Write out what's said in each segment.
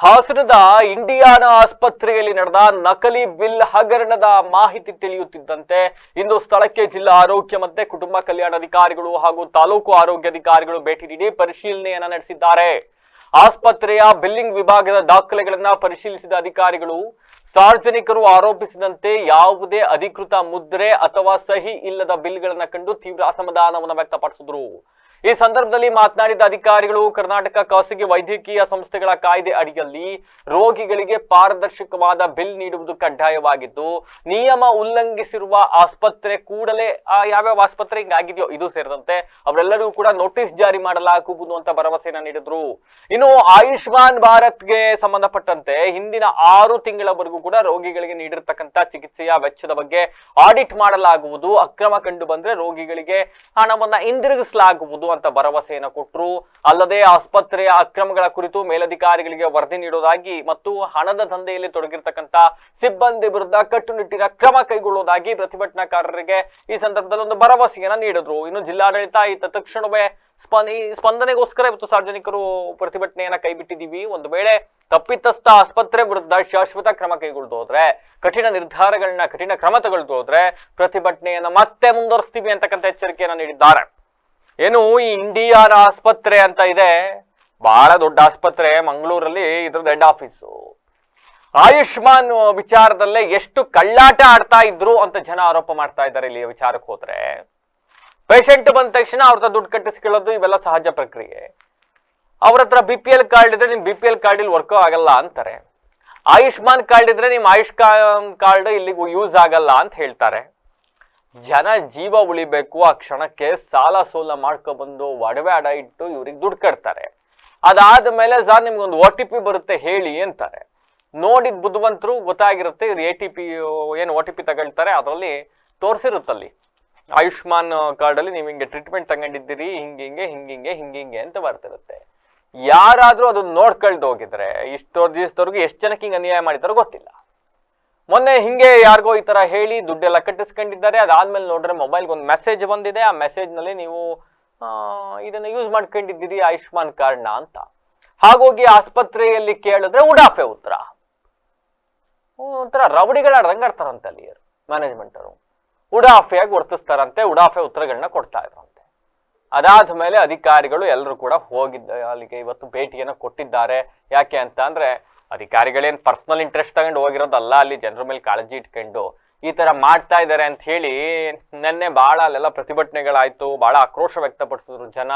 ಹಾಸನದ ಇಂಡಿಯಾನ ಆಸ್ಪತ್ರೆಯಲ್ಲಿ ನಡೆದ ನಕಲಿ ಬಿಲ್ ಹಗರಣದ ಮಾಹಿತಿ ತಿಳಿಯುತ್ತಿದ್ದಂತೆ ಇಂದು ಸ್ಥಳಕ್ಕೆ ಜಿಲ್ಲಾ ಆರೋಗ್ಯ ಮತ್ತೆ ಕುಟುಂಬ ಕಲ್ಯಾಣಾಧಿಕಾರಿಗಳು ಹಾಗೂ ತಾಲೂಕು ಆರೋಗ್ಯಾಧಿಕಾರಿಗಳು ಭೇಟಿ ನೀಡಿ ಪರಿಶೀಲನೆಯನ್ನ ನಡೆಸಿದ್ದಾರೆ. ಆಸ್ಪತ್ರೆಯ ಬಿಲ್ಲಿಂಗ್ ವಿಭಾಗದ ದಾಖಲೆಗಳನ್ನ ಪರಿಶೀಲಿಸಿದ ಅಧಿಕಾರಿಗಳು ಸಾರ್ವಜನಿಕರು ಆರೋಪಿಸಿದಂತೆ ಯಾವುದೇ ಅಧಿಕೃತ ಮುದ್ರೆ ಅಥವಾ ಸಹಿ ಇಲ್ಲದ ಬಿಲ್ಗಳನ್ನ ಕಂಡು ತೀವ್ರ ಅಸಮಾಧಾನವನ್ನು ವ್ಯಕ್ತಪಡಿಸಿದರು. ಈ ಸಂದರ್ಭದಲ್ಲಿ ಮಾತನಾಡಿದ ಅಧಿಕಾರಿಗಳು ಕರ್ನಾಟಕ ಖಾಸಗಿ ವೈದ್ಯಕೀಯ ಸಂಸ್ಥೆಗಳ ಕಾಯ್ದೆ ಅಡಿಯಲ್ಲಿ ರೋಗಿಗಳಿಗೆ ಪಾರದರ್ಶಕವಾದ ಬಿಲ್ ನೀಡುವುದು ಕಡ್ಡಾಯವಾಗಿದ್ದು, ನಿಯಮ ಉಲ್ಲಂಘಿಸಿರುವ ಆಸ್ಪತ್ರೆ ಕೂಡಲೇ ಯಾವ್ಯಾವ ಆಸ್ಪತ್ರೆ ಹಿಂಗಾಗಿದೆಯೋ ಇದು ಸೇರಿದಂತೆ ಅವರೆಲ್ಲರಿಗೂ ಕೂಡ ನೋಟಿಸ್ ಜಾರಿ ಮಾಡಲಾಗುವುದು ಅಂತ ಭರವಸೆಯನ್ನು ನೀಡಿದ್ರು. ಇನ್ನು ಆಯುಷ್ಮಾನ್ ಭಾರತ್ಗೆ ಸಂಬಂಧಪಟ್ಟಂತೆ ಹಿಂದಿನ 6 ತಿಂಗಳವರೆಗೂ ಕೂಡ ರೋಗಿಗಳಿಗೆ ನೀಡಿರ್ತಕ್ಕಂಥ ಚಿಕಿತ್ಸೆಯ ವೆಚ್ಚದ ಬಗ್ಗೆ ಆಡಿಟ್ ಮಾಡಲಾಗುವುದು, ಅಕ್ರಮ ಕಂಡು ಬಂದ್ರೆ ರೋಗಿಗಳಿಗೆ ಹಣವನ್ನ ಹಿಂದಿರುಗಿಸಲಾಗುವುದು ಅಂತ ಭರವಸೆಯನ್ನು ಕೊಟ್ಟರು. ಅಲ್ಲದೆ ಆಸ್ಪತ್ರೆಯ ಅಕ್ರಮಗಳ ಕುರಿತು ಮೇಲಧಿಕಾರಿಗಳಿಗೆ ವರದಿ ನೀಡುವುದಾಗಿ ಮತ್ತು ಹಣದ ದಂಧೆಯಲ್ಲಿ ತೊಡಗಿರ್ತಕ್ಕಂಥ ಸಿಬ್ಬಂದಿ ವಿರುದ್ಧ ಕಟ್ಟುನಿಟ್ಟಿನ ಕ್ರಮ ಕೈಗೊಳ್ಳುವುದಾಗಿ ಪ್ರತಿಭಟನಾಕಾರರಿಗೆ ಈ ಸಂದರ್ಭದಲ್ಲಿ ಒಂದು ಭರವಸೆಯನ್ನ ನೀಡಿದ್ರು. ಇನ್ನು ಜಿಲ್ಲಾಡಳಿತ ತಕ್ಷಣವೇ ಸ್ಪಂದನೆಗೋಸ್ಕರ ಇವತ್ತು ಸಾರ್ವಜನಿಕರು ಪ್ರತಿಭಟನೆಯನ್ನ ಕೈಬಿಟ್ಟಿದ್ದೀವಿ, ಒಂದು ವೇಳೆ ತಪ್ಪಿತಸ್ಥ ಆಸ್ಪತ್ರೆ ವಿರುದ್ಧ ಶಾಶ್ವತ ಕ್ರಮ ಕೈಗೊಳ್ಳೋದ್ರೆ, ಕಠಿಣ ನಿರ್ಧಾರಗಳನ್ನ ಕಠಿಣ ಕ್ರಮ ತಗೊಳ್ಳೋದ್ರೆ ಪ್ರತಿಭಟನೆಯನ್ನ ಮತ್ತೆ ಮುಂದುವರಿಸ್ತೀವಿ ಅಂತಕ್ಕಂಥ ಎಚ್ಚರಿಕೆಯನ್ನ ನೀಡಿದ್ದಾರೆ. ಏನು ಈ ಇಂಡಿಯಾನ ಆಸ್ಪತ್ರೆ ಅಂತ ಇದೆ, ಬಹಳ ದೊಡ್ಡ ಆಸ್ಪತ್ರೆ, ಮಂಗಳೂರಲ್ಲಿ ಇದ್ರದ್ದು ಹೆಡ್ ಆಫೀಸು. ಆಯುಷ್ಮಾನ್ ವಿಚಾರದಲ್ಲೇ ಎಷ್ಟು ಕಳ್ಳಾಟ ಆಡ್ತಾ ಇದ್ರು ಅಂತ ಜನ ಆರೋಪ ಮಾಡ್ತಾ ಇದ್ದಾರೆ. ಇಲ್ಲಿ ವಿಚಾರಕ್ಕೆ ಹೋದ್ರೆ ಪೇಷಂಟ್ ಬಂದ ತಕ್ಷಣ ಅವ್ರ ಹತ್ರ ದುಡ್ಡು ಕಟ್ಟಿಸ್ಕೊಳ್ಳೋದು ಇವೆಲ್ಲ ಸಹಜ ಪ್ರಕ್ರಿಯೆ. ಅವ್ರ ಹತ್ರ BPL ಕಾರ್ಡ್ ಇದ್ರೆ ನಿಮ್ BPL ಕಾರ್ಡ್ ಇಲ್ಲಿ ವರ್ಕ್ ಆಗಲ್ಲ ಅಂತಾರೆ. ಆಯುಷ್ಮಾನ್ ಕಾರ್ಡ್ ಇದ್ರೆ ನಿಮ್ ಕಾರ್ಡ್ ಇಲ್ಲಿಗೂ ಯೂಸ್ ಆಗಲ್ಲ ಅಂತ ಹೇಳ್ತಾರೆ. ಜನ ಜೀವ ಉಳಿಬೇಕು, ಆ ಕ್ಷಣಕ್ಕೆ ಸಾಲ ಸೋಲ ಮಾಡ್ಕೊಬಂದು ಒಡವೆ ಅಡ ಇಟ್ಟು ಇವ್ರಿಗೆ ದುಡ್ಡು ಕಟ್ತಾರೆ. ಅದಾದ್ಮೇಲೆ ಸರ್ ನಿಮ್ಗೊಂದು OTP ಬರುತ್ತೆ ಹೇಳಿ ಅಂತಾರೆ. ನೋಡಿದ್ ಬುದ್ಧಿವಂತರು ಗೊತ್ತಾಗಿರುತ್ತೆ, ಇವ್ರು ATP ಏನು OTP ತಗೊಳ್ತಾರೆ, ಅದರಲ್ಲಿ ತೋರಿಸಿರುತ್ತಲ್ಲಿ ಆಯುಷ್ಮಾನ್ ಕಾರ್ಡ್ ಅಲ್ಲಿ ನೀವು ಹಿಂಗೆ ಟ್ರೀಟ್ಮೆಂಟ್ ತಗೊಂಡಿದ್ದೀರಿ, ಹಿಂಗಿಂಗೆ ಅಂತ ಬರ್ತಿರುತ್ತೆ. ಯಾರಾದ್ರೂ ಅದನ್ನ ನೋಡ್ಕೊಳ್ದು ಹೋಗಿದ್ರೆ ಇಷ್ಟೋ ದಿವಸದವರೆಗೂ ಎಷ್ಟು ಜನಕ್ಕೆ ಹಿಂಗೆ ಅನ್ಯಾಯ ಮಾಡಿದಾರೋ ಗೊತ್ತಿಲ್ಲ. ಮೊನ್ನೆ ಹಿಂಗೆ ಯಾರಿಗೋ ಈ ತರ ಹೇಳಿ ದುಡ್ಡೆಲ್ಲ ಕಟ್ಟಿಸ್ಕೊಂಡಿದ್ದಾರೆ. ಅದಾದ್ಮೇಲೆ ನೋಡ್ರೆ ಮೊಬೈಲ್ಗೆ ಒಂದು ಮೆಸೇಜ್ ಬಂದಿದೆ, ಆ ಮೆಸೇಜ್ ನಲ್ಲಿ ನೀವು ಇದನ್ನ ಯೂಸ್ ಮಾಡ್ಕೊಂಡಿದ್ದೀರಿ ಆಯುಷ್ಮಾನ್ ಕಾರ್ಡ್ನ ಅಂತ. ಹಾಗೋಗಿ ಆಸ್ಪತ್ರೆಯಲ್ಲಿ ಕೇಳಿದ್ರೆ ಉಡಾಫೆ ಉತ್ತರ, ಒಂಥರ ರವಡಿಗಳ ರಂಗಾಡ್ತಾರಂತೆ ಅಲ್ಲಿ ಮ್ಯಾನೇಜ್ಮೆಂಟ್ ಅವರು, ಉಡಾಫೆಯಾಗಿ ವರ್ತಿಸ್ತಾರಂತೆ, ಉಡಾಫೆ ಉತ್ತರಗಳನ್ನ ಕೊಡ್ತಾ ಇದ್ರಂತೆ. ಅದಾದ್ಮೇಲೆ ಅಧಿಕಾರಿಗಳು ಎಲ್ಲರೂ ಕೂಡ ಹೋಗಿದ್ದ ಅಲ್ಲಿಗೆ ಇವತ್ತು ಭೇಟಿಯನ್ನು ಕೊಟ್ಟಿದ್ದಾರೆ. ಯಾಕೆ ಅಂತ ಅಂದ್ರೆ ಅಧಿಕಾರಿಗಳೇನು ಪರ್ಸನಲ್ ಇಂಟ್ರೆಸ್ಟ್ ತಗೊಂಡು ಹೋಗಿರೋದಲ್ಲ, ಅಲ್ಲಿ ಜನರ ಮೇಲೆ ಕಾಳಜಿ ಇಟ್ಕೊಂಡು ಈ ತರ ಮಾಡ್ತಾ ಇದ್ದಾರೆ ಅಂತ ಹೇಳಿ ನೆನ್ನೆ ಬಹಳ ಅಲ್ಲೆಲ್ಲ ಪ್ರತಿಭಟನೆಗಳಾಯ್ತು, ಬಹಳ ಆಕ್ರೋಶ ವ್ಯಕ್ತಪಡಿಸಿದ್ರು ಜನ.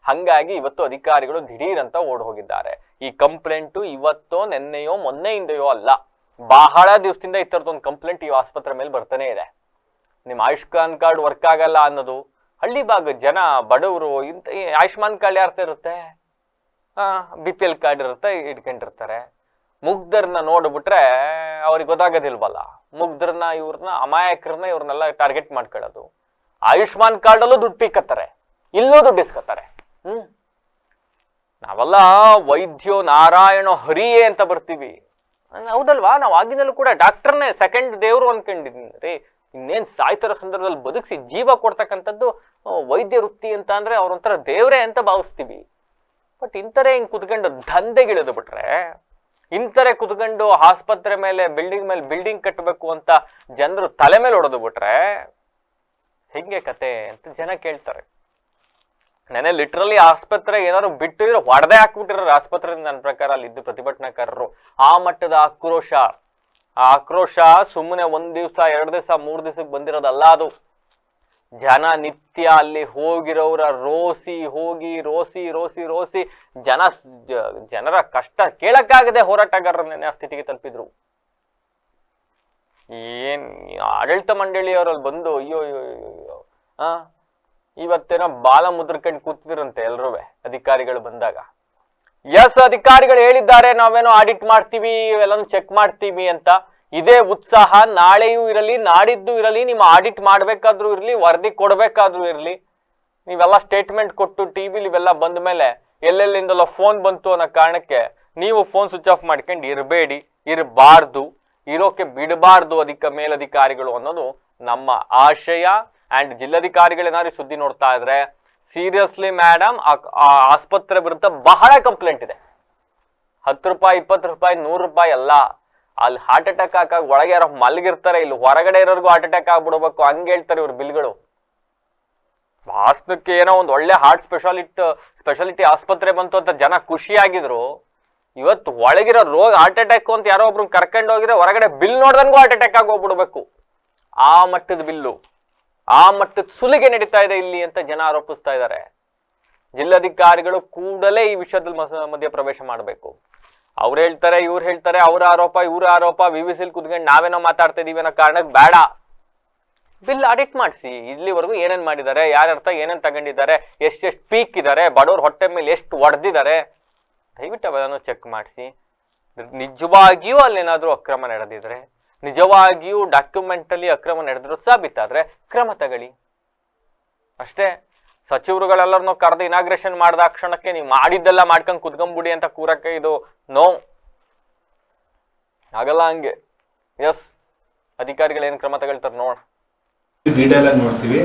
ಹಂಗಾಗಿ ಇವತ್ತು ಅಧಿಕಾರಿಗಳು ದಿಢೀರ್ ಅಂತ ಓಡ್ ಹೋಗಿದ್ದಾರೆ. ಈ ಕಂಪ್ಲೇಂಟು ಇವತ್ತೋ ನೆನ್ನೆಯೋ ಮೊನ್ನೆಯಿಂದಯೋ ಅಲ್ಲ, ಬಹಳ ದಿವಸದಿಂದ ಈ ತರದೊಂದು ಕಂಪ್ಲೇಂಟ್ ಈ ಆಸ್ಪತ್ರೆ ಮೇಲೆ ಬರ್ತಾನೆ ಇದೆ. ನಿಮ್ ಆಯುಷ್ಮಾನ್ ಕಾರ್ಡ್ ವರ್ಕ್ ಆಗಲ್ಲ ಅನ್ನೋದು, ಹಳ್ಳಿ ಭಾಗದ ಜನ ಬಡವರು ಇಂತ ಆಯುಷ್ಮಾನ್ ಕಾರ್ಡ್ ಯಾರ್ತ ಇರುತ್ತೆ, BPL ಕಾರ್ಡ್ ಇರುತ್ತೆ, ಇಟ್ಕೊಂಡಿರ್ತಾರೆ. ಮುಗ್ಧರನ್ನ ನೋಡ್ಬಿಟ್ರೆ ಅವ್ರಿಗೆ ಗೊತ್ತಾಗೋದಿಲ್ವಲ್ಲ, ಮುಗ್ಧರನ್ನ ಇವ್ರನ್ನ ಅಮಾಯಕರನ್ನ ಇವ್ರನ್ನೆಲ್ಲ ಟಾರ್ಗೆಟ್ ಮಾಡ್ಕೊಳ್ಳೋದು. ಆಯುಷ್ಮಾನ್ ಕಾರ್ಡ್ ಅಲ್ಲೂ ದುಡ್ಡು ಪೀಕತ್ತಾರೆ, ಇಲ್ಲೂ ದುಡ್ಡು ಇಸ್ಕತ್ತಾರೆ. ನಾವೆಲ್ಲ ವೈದ್ಯೋ ನಾರಾಯಣ ಹರಿಯೇ ಅಂತ ಬರ್ತೀವಿ, ಹೌದಲ್ವಾ? ನಾವು ಆಗಿನಲ್ಲೂ ಕೂಡ ಡಾಕ್ಟರ್ನೇ ಸೆಕೆಂಡ್ ದೇವ್ರು ಅನ್ಕೊಂಡಿದ್ದೀನಿ. ಇನ್ನೇನ್ ಸಾಯ್ತರ ಸಂದರ್ಭದಲ್ಲಿ ಬದುಕಿಸಿ ಜೀವ ಕೊಡ್ತಕ್ಕಂಥದ್ದು ವೈದ್ಯ ವೃತ್ತಿ ಅಂತ ಅಂದ್ರೆ ಅವ್ರೊಂಥರ ದೇವ್ರೇ ಅಂತ ಭಾವಿಸ್ತೀವಿ. ಬಟ್ ಇಂಥರೇ ಹಿಂಗ್ ಕುತ್ಕೊಂಡು ದಂಧೆಗಿಳಿದು ಬಿಟ್ರೆ, ಇಂಥರೇ ಕುತ್ಕೊಂಡು ಆಸ್ಪತ್ರೆ ಮೇಲೆ ಬಿಲ್ಡಿಂಗ್ ಕಟ್ಟಬೇಕು ಅಂತ ಜನರು ತಲೆ ಮೇಲೆ ಹೊಡೆದು ಬಿಟ್ರೆ ಹೆಂಗೆ ಕತೆ ಅಂತ ಜನ ಕೇಳ್ತಾರೆ. ನೆನೆ ಲಿಟ್ರಲಿ ಆಸ್ಪತ್ರೆ ಏನಾದ್ರು ಬಿಟ್ಟು ಇದ್ರೆ ಹೊಡೆದೇ ಹಾಕ್ಬಿಟ್ಟಿರೋ ಆಸ್ಪತ್ರೆ. ನನ್ನ ಪ್ರಕಾರ ಅಲ್ಲಿ ಇದ್ದು ಪ್ರತಿಭಟನಾಕಾರರು ಆ ಮಟ್ಟದ ಆಕ್ರೋಶ ಸುಮ್ಮನೆ 1 ದಿವಸ 2 ದಿವಸ 3 ದಿವಸಕ್ಕೆ ಬಂದಿರೋದಲ್ಲ. ಅದು ಜನ ನಿತ್ಯ ಅಲ್ಲಿ ಹೋಗಿರೋರ ರೋಸಿ ಜನರ ಕಷ್ಟ ಕೇಳಕ್ಕಾಗದೆ ಹೋರಾಟಗಾರರನ್ನೇ ಆ ಸ್ಥಿತಿಗೆ ತಲುಪಿದ್ರು. ಏನ್ ಆಡಳಿತ ಮಂಡಳಿಯವರಲ್ಲಿ ಬಂದು ಅಯ್ಯೋ ಇವತ್ತೇನೋ ಬಾಲ ಮುದ್ರಕಂಡು ಕೂತಿದ್ರಂತೆ ಎಲ್ರೂ ಅಧಿಕಾರಿಗಳು ಬಂದಾಗ. ಅಧಿಕಾರಿಗಳು ಹೇಳಿದ್ದಾರೆ ನಾವೇನೋ ಆಡಿಟ್ ಮಾಡ್ತೀವಿ, ಇವೆಲ್ಲನೂ ಚೆಕ್ ಮಾಡ್ತೀವಿ ಅಂತ. ಇದೇ ಉತ್ಸಾಹ ನಾಳೆಯೂ ಇರಲಿ, ನಾಡಿದ್ದು ಇರಲಿ, ನಿಮ್ಮ ಆಡಿಟ್ ಮಾಡ್ಬೇಕಾದ್ರೂ ಇರಲಿ, ವರದಿ ಕೊಡ್ಬೇಕಾದ್ರೂ ಇರಲಿ, ನೀವೆಲ್ಲ ಸ್ಟೇಟ್ಮೆಂಟ್ ಕೊಟ್ಟು ಟಿವಿಲಿ ಇವೆಲ್ಲ ಬಂದ ಮೇಲೆ ಎಲ್ಲೆಲ್ಲಿಂದಲ್ಲ ಫೋನ್ ಬಂತು ಅನ್ನೋ ಕಾರಣಕ್ಕೆ ನೀವು ಫೋನ್ ಸ್ವಿಚ್ ಆಫ್ ಮಾಡ್ಕೊಂಡು ಇರಬಾರ್ದು, ಇರೋಕೆ ಬಿಡಬಾರ್ದು ಮೇಲಧಿಕಾರಿಗಳು ಅನ್ನೋದು ನಮ್ಮ ಆಶಯ. ಅಂಡ್ ಜಿಲ್ಲಾಧಿಕಾರಿಗಳೇನಾದ್ರು ಸುದ್ದಿ ನೋಡ್ತಾ ಇದ್ರೆ ಸೀರಿಯಸ್ಲಿ ಮೇಡಮ್, ಆಸ್ಪತ್ರೆ ವಿರುದ್ಧ ಬಹಳ ಕಂಪ್ಲೇಂಟ್ ಇದೆ. 10 ರೂಪಾಯಿ 20 ರೂಪಾಯಿ 100 ರೂಪಾಯಿ ಅಲ್ಲ. ಅಲ್ಲಿ ಹಾರ್ಟ್ ಅಟ್ಯಾಕ್ ಹಾಕಾಗ ಒಳಗೆ ಯಾರೋ ಮಲಗಿರ್ತಾರೆ, ಇಲ್ಲಿ ಹೊರಗಡೆ ಇರೋರ್ಗು ಹಾರ್ಟ್ ಅಟ್ಯಾಕ್ ಆಗ್ಬಿಡ್ಬೇಕು, ಹಂಗೆ ಹೇಳ್ತಾರೆ ಇವ್ರ ಬಿಲ್ಗಳು. ವಾಸ್ತವಕ್ಕೆ ಏನೋ ಒಂದು ಒಳ್ಳೆ ಹಾರ್ಟ್ ಸ್ಪೆಷಾಲಿಟಿ ಆಸ್ಪತ್ರೆ ಬಂತು ಅಂತ ಜನ ಖುಷಿಯಾಗಿದ್ರು. ಇವತ್ತು ಒಳಗಿರೋ ರೋಗ ಹಾರ್ಟ್ ಅಟ್ಯಾಕ್ ಅಂತ ಯಾರೋ ಒಬ್ರು ಕರ್ಕೊಂಡು ಹೋಗಿದ್ರೆ ಹೊರಗಡೆ ಬಿಲ್ ನೋಡ್ದಂಗೂ ಹಾರ್ಟ್ ಅಟ್ಯಾಕ್ ಆಗಿ ಹೋಗ್ಬಿಡ್ಬೇಕು. ಆ ಮಟ್ಟದ ಬಿಲ್ಲು, ಆ ಮಟ್ಟದ ಸುಲಿಗೆ ನಡೀತಾ ಇದೆ ಇಲ್ಲಿ ಅಂತ ಜನ ಆರೋಪಿಸ್ತಾ ಇದ್ದಾರೆ. ಜಿಲ್ಲಾಧಿಕಾರಿಗಳು ಕೂಡಲೇ ಈ ವಿಷಯದಲ್ಲಿ ಮಧ್ಯ ಪ್ರವೇಶ ಮಾಡಬೇಕು. ಅವ್ರು ಹೇಳ್ತಾರೆ, ಇವ್ರು ಹೇಳ್ತಾರೆ, ಅವ್ರ ಆರೋಪ ಇವ್ರ ಆರೋಪ, ವಿವಿಸಿಲ್ ಕುತ್ಕೊಂಡು ನಾವೇನೋ ಮಾತಾಡ್ತಾ ಇದೀವಿ ಅನ್ನೋ ಕಾರಣಕ್ಕೆ ಬೇಡ. ಬಿಲ್ ಆಡಿಟ್ ಮಾಡಿಸಿ, ಇಲ್ಲಿವರೆಗೂ ಏನೇನ್ ಮಾಡಿದ್ದಾರೆ, ಯಾರ್ಯಾರ್ಥ ಏನೇನ್ ತಗೊಂಡಿದ್ದಾರೆ, ಎಷ್ಟೆಷ್ಟು ಪೀಕ್ ಇದ್ದಾರೆ, ಬಡವ್ರ ಹೊಟ್ಟೆ ಮೇಲೆ ಎಷ್ಟು ಹೊಡೆದಿದ್ದಾರೆ, ದಯವಿಟ್ಟು ಅವೆಲ್ಲನೂ ಚೆಕ್ ಮಾಡಿಸಿ. ನಿಜವಾಗಿಯೂ ಅಲ್ಲೇನಾದ್ರೂ ಅಕ್ರಮ ನಡೆದಿದ್ರೆ, ನಿಜವಾಗಿಯೂ ಡಾಕ್ಯುಮೆಂಟಲ್ಲಿ ಅಕ್ರಮ ನಡೆದ್ರು ಸಾಬೀತಾದ್ರೆ ಕ್ರಮ ತಗೊಳ್ಳಿ ಅಷ್ಟೇ. ಸಚಿವರುಗಳೆಲ್ಲರನ್ನೂ ಕರೆದು ಇನಾಗ್ರೇಷನ್ ಮಾಡಿದ ಕ್ಷಣಕ್ಕೆ ನೀವು ಮಾಡಿದ್ದೆಲ್ಲ ಮಾಡ್ಕೊಂಡು ಕುತ್ಕೊಂಡ್ಬಿಡಿ ಅಂತ ಕೂರಕ್ಕೆ ಇದು ನೋ ಆಗಲ್ಲ. ಹಂಗೆ ಎಸ್, ಅಧಿಕಾರಿಗಳು ಏನ್ ಕ್ರಮ ತಗೊಳ್ತಾರೆ ನೋಡ. ಡೀಟೇಲ್ ಆಗಿ ನೋಡ್ತೀವಿ.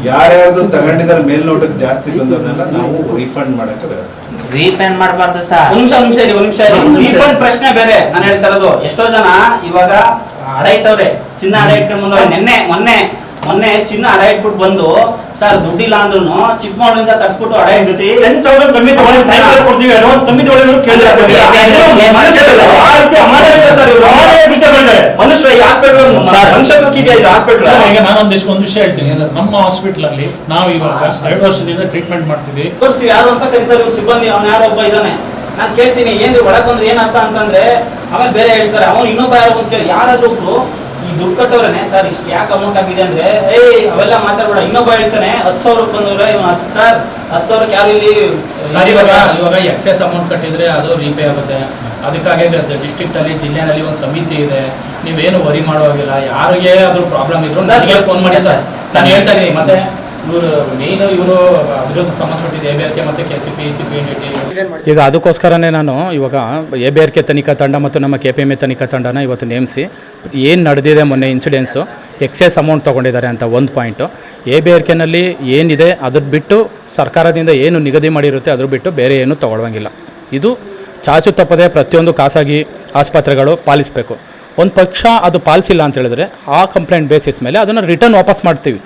ಯಾರ್ಯಾರ್ದು ತಗೊಂಡಿದ್ದಾರೆ ಮೇಲ್ನೋಟಕ್ಕೆ ಜಾಸ್ತಿ ಬಂದವನ್ನೆಲ್ಲ ನಾವು ರೀಫಂಡ್ ಮಾಡಕ್ಕೆ ವ್ಯವಸ್ಥೆ. ರೀಫಂಡ್ ಮಾಡಬಾರ್ದು ಸರ್. ಒಂದ್ ನಿಮಿಷ ರೀಫಂಡ್ ಪ್ರಶ್ನೆ ಬೇರೆ. ನಾನು ಹೇಳ್ತಾ ಇರೋದು, ಎಷ್ಟೋ ಜನ ಇವಾಗ ಅಡ ಇಟ್ಟವ್ರೆ, ಚಿನ್ನ ಅಡ ಇಟ್ಕೊಂಡು ಬಂದವ್ರೆ. ಮೊನ್ನೆ ಚಿನ್ನ ಅಡ ಇಟ್ಬಿಟ್ಟು ಬಂದು ಸರ್ ದುಡ್ಡಿಲ್ಲ ಅಂದ್ರೂ ಚಿಕ್ಕಮಗಳೂರಿಂದ ಕರ್ಸ್ಬಿಟ್ಟು ಅಡ ಇಡಿಸಿ ಕಮ್ಮಿ ಕೊಡ್ತೀವಿ, ಅಡ್ವಾನ್ಸ್ ಕಮ್ಮಿ ಮನುಷ್ಯ ಈ ಹಾಸ್ಪಿಟಲ್ ಮನುಷ್ಯತ್ವಕ್ಕೆ ಇದೆಯಾ ಇದು ಹಾಸ್ಪಿಟಲ್? ಈಗ ಒಂದು ವಿಷಯ ಹೇಳ್ತೀನಿ. ನಮ್ಮ ಹಾಸ್ಪಿಟಲ್ ಅಲ್ಲಿ ನಾವು ಇವಾಗ 2 ವರ್ಷದಿಂದ ಟ್ರೀಟ್ಮೆಂಟ್ ಮಾಡ್ತಿದ್ವಿ. ತೋರಿಸ್ತೀವಿ ಯಾರು ಅಂತ ಕರೀತಾರೆ ಸಿಬ್ಬಂದಿ, ಅವ್ನು ಯಾರೋ ಒಬ್ಬ ಇದ್ದಾನೆ. ನಾನು ಕೇಳ್ತೀನಿ ಏನ್ರಿ ಒಳಗ್ ಬಂದ್ರೆ ಏನ್ ಅರ್ಥ ಅಂತಂದ್ರೆ, ಆಮೇಲೆ ಬೇರೆ ಹೇಳ್ತಾರೆ, ಅವ್ನು ಇನ್ನೊಬ್ಬ ಯಾರೋ ಒಂದು ಕೇಳಿ ಯಾರಾದ್ರೂ ಒಬ್ರು ಈ ದುಡ್ಡು ಕಟ್ಟವ್ರೇನೆ ಸರ್ ಇಷ್ಟು ಯಾಕೆ ಅಮೌಂಟ್ ಆಗಿದೆ ಅಂದ್ರೆ, ಅವೆಲ್ಲ ಮಾತಾಡ್ಬೇಡ. ಇನ್ನೊಬ್ಬ ಹೇಳ್ತಾನೆ 10,000 ಬಂದವ್ರೆ, ಸರ್ 10,000 ಯಾರು ಇಲ್ಲಿ ಇವಾಗ ಎಕ್ಸೆಸ್ ಅಮೌಂಟ್ ಕಟ್ಟಿದ್ರೆ ಅದು ರೀಪೇ ಆಗುತ್ತೆ. ಅದಕ್ಕಾಗಿ ಡಿಸ್ಟ್ರಿಕ್ಟ್ ಅಲ್ಲಿ ಜಿಲ್ಲೆನಲ್ಲಿ ಒಂದು ಸಮಿತಿ ಇದೆ, ನೀವೇನು ವರಿ ಮಾಡುವಾಗಿಲ್ಲ. ಯಾರಿಗೆ ಅದ್ರ ಪ್ರಾಬ್ಲಮ್ ಇದ್ರು ನನಗೆ ಫೋನ್ ಮಾಡಿ ಸರ್, ನಾನು ಹೇಳ್ತಾ ಇದೀನಿ. ಮತ್ತೆ ಇವರು ಮೇನ್ ಇವರು ಅಭಿವೃದ್ಧಿ ಸಂಬಂಧಪಟ್ಟಿದ್ದು ABRK ಮತ್ತು KCP CPNDT. ಈಗ ಅದಕ್ಕೋಸ್ಕರನೇ ನಾನು ಇವಾಗ ABRK ತನಿಖಾ ತಂಡ ಮತ್ತು ನಮ್ಮ KPMA ತನಿಖಾ ತಂಡನ ಇವತ್ತು ನೇಮಿಸಿ ಏನು ನಡೆದಿದೆ ಮೊನ್ನೆ ಇನ್ಸಿಡೆನ್ಸು, ಎಕ್ಸೆಸ್ ಅಮೌಂಟ್ ತೊಗೊಂಡಿದ್ದಾರೆ ಅಂತ ಒಂದು ಪಾಯಿಂಟು, ABRKನಲ್ಲಿ ಏನಿದೆ ಅದ್ರ ಬಿಟ್ಟು ಸರ್ಕಾರದಿಂದ ಏನು ನಿಗದಿ ಮಾಡಿರುತ್ತೆ ಅದ್ರ ಬಿಟ್ಟು ಬೇರೆ ಏನು ತೊಗೊಳ್ಳೋಂಗಿಲ್ಲ. ಇದು ಚಾಚು ತಪ್ಪದೆ ಪ್ರತಿಯೊಂದು ಖಾಸಗಿ ಆಸ್ಪತ್ರೆಗಳು ಪಾಲಿಸಬೇಕು. ಒಂದು ಪಕ್ಷ ಅದು ಪಾಲಿಸಿಲ್ಲ ಅಂತ ಹೇಳಿದ್ರೆ ಆ ಕಂಪ್ಲೇಂಟ್ ಬೇಸಿಸ್ ಮೇಲೆ ಅದನ್ನು ರಿಟರ್ನ್ ವಾಪಸ್ ಮಾಡಿಸ್ತೀವಿ.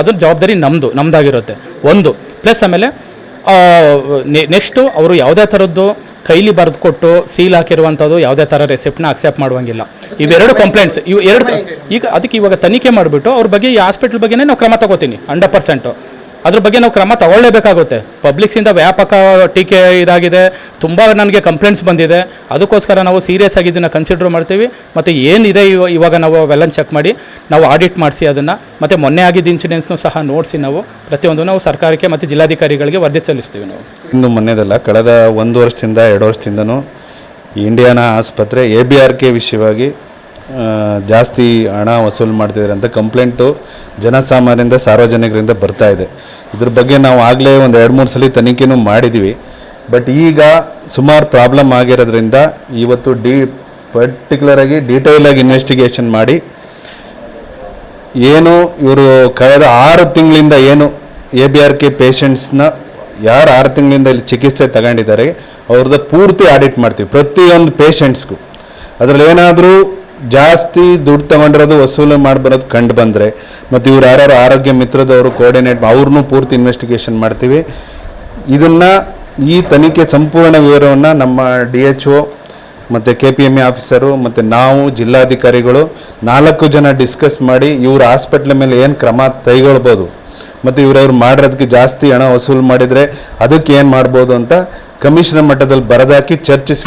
ಅದ್ರ ಜವಾಬ್ದಾರಿ ನಮ್ಮದಾಗಿರುತ್ತೆ ಒಂದು. ಪ್ಲಸ್ ಆಮೇಲೆ ನೆಕ್ಸ್ಟು ಅವರು ಯಾವುದೇ ಥರದ್ದು ಕೈಲಿ ಬರೆದು ಕೊಟ್ಟು ಸೀಲ್ ಹಾಕಿರುವಂಥದ್ದು ಯಾವುದೇ ಥರ ರೆಸಿಪ್ಟ್ನ ಅಕ್ಸೆಪ್ಟ್ ಮಾಡುವಂಗಿಲ್ಲ. ಇವೆರಡು ಕಂಪ್ಲೇಂಟ್ಸ್ ಈಗ ಅದಕ್ಕೆ ಇವಾಗ ತನಿಖೆ ಮಾಡಿಬಿಟ್ಟು ಅವ್ರ ಬಗ್ಗೆ ಈ ಹಾಸ್ಪಿಟಲ್ ಬಗ್ಗೆನೇ ನಾವು ಕ್ರಮ ತಗೋತೀನಿ 100%. ಅದ್ರ ಬಗ್ಗೆ ನಾವು ಕ್ರಮ ತಗೊಳ್ಳೇಬೇಕಾಗುತ್ತೆ. ಪಬ್ಲಿಕ್ಸಿಂದ ವ್ಯಾಪಕ ಟೀಕೆ ಇದಾಗಿದೆ, ತುಂಬ ನನಗೆ ಕಂಪ್ಲೇಂಟ್ಸ್ ಬಂದಿದೆ. ಅದಕ್ಕೋಸ್ಕರ ನಾವು ಸೀರಿಯಸ್ ಆಗಿ ಇದನ್ನು ಕನ್ಸಿಡರ್ ಮಾಡ್ತೀವಿ. ಮತ್ತು ಏನಿದೆ ಇವಾಗ ನಾವು ಅವೆಲ್ಲ ಚೆಕ್ ಮಾಡಿ ನಾವು ಆಡಿಟ್ ಮಾಡಿಸಿ ಅದನ್ನು, ಮತ್ತು ಮೊನ್ನೆ ಆಗಿದ್ದ ಇನ್ಸಿಡೆನ್ಸ್ನೂ ಸಹ ನೋಡಿಸಿ ನಾವು ಪ್ರತಿಯೊಂದು ನಾವು ಸರ್ಕಾರಕ್ಕೆ ಮತ್ತು ಜಿಲ್ಲಾಧಿಕಾರಿಗಳಿಗೆ ವರದಿ ಸಲ್ಲಿಸ್ತೀವಿ. ನಾವು ಇನ್ನು ಮೊನ್ನೆದಲ್ಲ, ಕಳೆದ 1 ವರ್ಷದಿಂದ 2 ವರ್ಷದಿಂದನೂ ಇಂಡಿಯಾನ ಆಸ್ಪತ್ರೆ ABRK ವಿಷಯವಾಗಿ ಜಾಸ್ತಿ ಹಣ ವಸೂಲು ಮಾಡ್ತಿದ್ದಾರೆ ಅಂತ ಕಂಪ್ಲೇಂಟು ಜನಸಾಮಾನ್ಯರಿಂದ ಸಾರ್ವಜನಿಕರಿಂದ ಬರ್ತಾ ಇದೆ. ಇದ್ರ ಬಗ್ಗೆ ನಾವು ಆಗಲೇ ಒಂದು 2-3 ಸಲ ತನಿಖೆನೂ ಮಾಡಿದ್ದೀವಿ. ಬಟ್ ಈಗ ಸುಮಾರು ಪ್ರಾಬ್ಲಮ್ ಆಗಿರೋದ್ರಿಂದ ಇವತ್ತು ಪರ್ಟಿಕ್ಯುಲರಾಗಿ ಡೀಟೇಲಾಗಿ ಇನ್ವೆಸ್ಟಿಗೇಷನ್ ಮಾಡಿ ಏನು ಇವರು ಕಳೆದ 6 ತಿಂಗಳಿಂದ ಏನು ABRK ಪೇಷಂಟ್ಸ್ನ ಯಾರು 6 ತಿಂಗಳಿಂದ ಇಲ್ಲಿ ಚಿಕಿತ್ಸೆ ತಗೊಂಡಿದ್ದಾರೆ ಅವ್ರದ್ದು ಪೂರ್ತಿ ಆಡಿಟ್ ಮಾಡ್ತೀವಿ ಪ್ರತಿಯೊಂದು ಪೇಷಂಟ್ಸ್ಗೂ. ಅದರಲ್ಲಿ ಏನಾದರೂ ಜಾಸ್ತಿ ದುಡ್ಡು ತಗೊಂಡಿರೋದು ವಸೂಲು ಮಾಡಿಬರೋದು ಕಂಡು ಬಂದರೆ, ಮತ್ತು ಇವ್ರು ಯಾರ್ಯಾರು ಆರೋಗ್ಯ ಮಿತ್ರದವರು ಕೋಆರ್ಡಿನೇಟ್ ಅವ್ರನ್ನೂ ಪೂರ್ತಿ ಇನ್ವೆಸ್ಟಿಗೇಷನ್ ಮಾಡ್ತೀವಿ. ಈ ತನಿಖೆ ಸಂಪೂರ್ಣ ವಿವರವನ್ನು ನಮ್ಮ DHO ಮತ್ತು KPMA ಆಫೀಸರು ಮತ್ತು ನಾವು ಜಿಲ್ಲಾಧಿಕಾರಿಗಳು 4 ಜನ ಡಿಸ್ಕಸ್ ಮಾಡಿ ಇವ್ರ ಹಾಸ್ಪಿಟ್ಲ್ ಮೇಲೆ ಏನು ಕ್ರಮ ಕೈಗೊಳ್ಬೋದು, ಮತ್ತು ಇವ್ರವ್ರು ಮಾಡಿರೋದಕ್ಕೆ ಜಾಸ್ತಿ ಹಣ ವಸೂಲು ಮಾಡಿದರೆ ಅದಕ್ಕೆ ಏನು ಮಾಡ್ಬೋದು ಅಂತ ಕಮಿಷನರ್ ಮಟ್ಟದಲ್ಲಿ ಬರೆದಾಕಿ ಚರ್ಚಿಸಿ